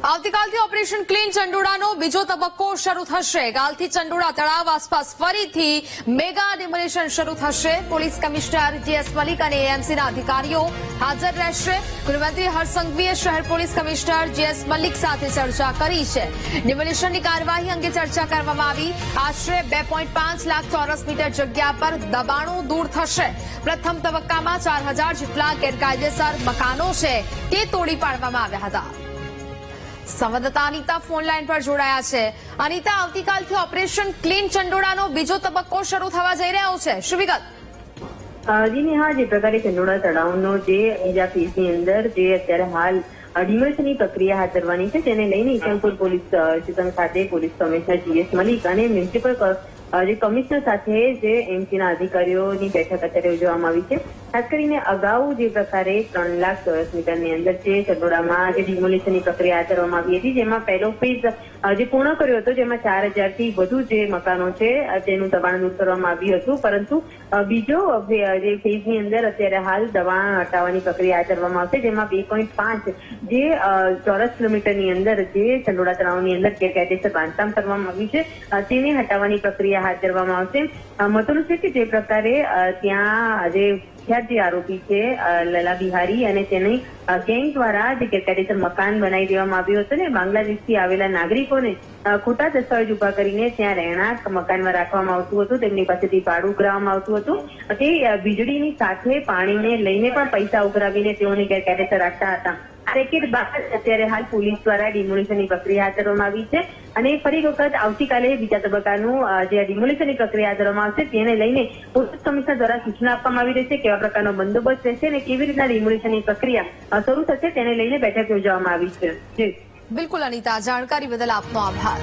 આવતીકાલથી operation clean ચંડોળાનો બીજો તબક્કો શરૂ થશે। કાલથી ચંડોળા તળાવ આસપાસ ફરીથી મેગા ડિમોલિશન શરૂ થશે। પોલીસ કમિશનર જીએસ મલિક અને એએમસીના અધિકારીઓ હાજર રહેશે। ગૃહમંત્રી હર્ષ સંઘવીએ શહેર પોલીસ કમિશનર જીએસ મલિક સાથે ચર્ચા કરી છે। ડિમોલિશનની કાર્યવાહી અંગે ચર્ચા કરવામાં આવી। આશરે 2.5 લાખ ચોરસ મીટર જગ્યા પર દબાણો દૂર થશે। પ્રથમ તબક્કામાં 4000 જેટલા ગેરકાયદેસર મકાનો છે તે તોડી પાડવામાં આવ્યા હતા। સંવાદદાતા અનિતા ફોન લાઈન પર જોડાયા છે। અનિતા, આવતીકાલથી ઓપરેશન ક્લીન ચંડોળાનો બીજો તબક્કો શરૂ થવા જઈ રહ્યો છે, શું વિગત? જી નેહા, જે પ્રકારે ચંડોળા તળાવનો જે બીજા ફેઝની અંદર જે અત્યારે હાલ ડિમોલિશનની પ્રક્રિયા હાથ ધરવાની છે તેને લઈને ઈસનપુર પોલીસ સ્ટેશન ખાતે પોલીસ કમિશનર જીએસ મલિક અને મ્યુનિસિપલ જે કમિશનર સાથે જે એમસીના અધિકારીઓની બેઠક અત્યારે યોજવામાં આવી છે। ખાસ કરીને અગાઉ જે પ્રકારે 3 લાખ ચોરસ મીટરની અંદર જે ચંડોળામાં જે ડિમોલિશનની પ્રક્રિયા હાથ ધરવામાં આવી હતી, જેમાં પહેલો ફેઝ જે પૂર્ણ કર્યો હતો, જેમાં 4000 થી વધુ જે મકાનો છે તેનું દબાણ દૂર કરવામાં આવ્યું હતું, પરંતુ બીજો જે ફેઝની અંદર અત્યારે હાલ દબાણ હટાવવાની પ્રક્રિયા હાથ ધરવામાં આવશે, જેમાં 2.5 જે ચોરસ કિલોમીટરની અંદર જે ચંડોળા તળાવની અંદર ગેરકાયદેસર બાંધકામ કરવામાં આવ્યું છે તેને હટાવવાની પ્રક્રિયા હાથ ધરવામાં આવશે। મહત્વનું છે કે જે પ્રકારે ત્યાં જે જે આરોપી છે લલા બિહારી અને તેની ગેંગ દ્વારા જે ગેરકાયદેસર મકાન બનાવી દેવામાં આવ્યું હતું ને બાંગ્લાદેશથી આવેલા નાગરિકોને ખોટા દસ્તાવેજ ઉભા કરીને ત્યાં રહેણાંક મકાનમાં રાખવામાં આવતું હતું, તેમની પાસેથી ભાડું ઉઘરાવવામાં આવતું હતું, તે વીજળીની સાથે પાણીને લઈને પણ પૈસા ઉઘરાવીને તેઓને ગેરકાયદેસર રાખતા હતા। આ રેકેટ બાદ અત્યારે હાલ પોલીસ દ્વારા ડિમોલિશનની પ્રક્રિયા હાથ ધરવામાં આવી છે અને ફરી વખત આવતીકાલે બીજા તબક્કાનું જે ડિમોલિશનની પ્રક્રિયા હાથ ધરવામાં આવશે તેને લઈને પોલીસ કમિશનર દ્વારા સૂચના આપવામાં આવી રહી છે કેવા પ્રકારનો બંદોબસ્ત રહેશે અને કેવી રીતના ડિમોલિશનની પ્રક્રિયા શરૂ થશે તેને લઈને બેઠક યોજવામાં આવી છે। બિલકુલ અનિતા, જાણકારી બદલ આપનો આભાર।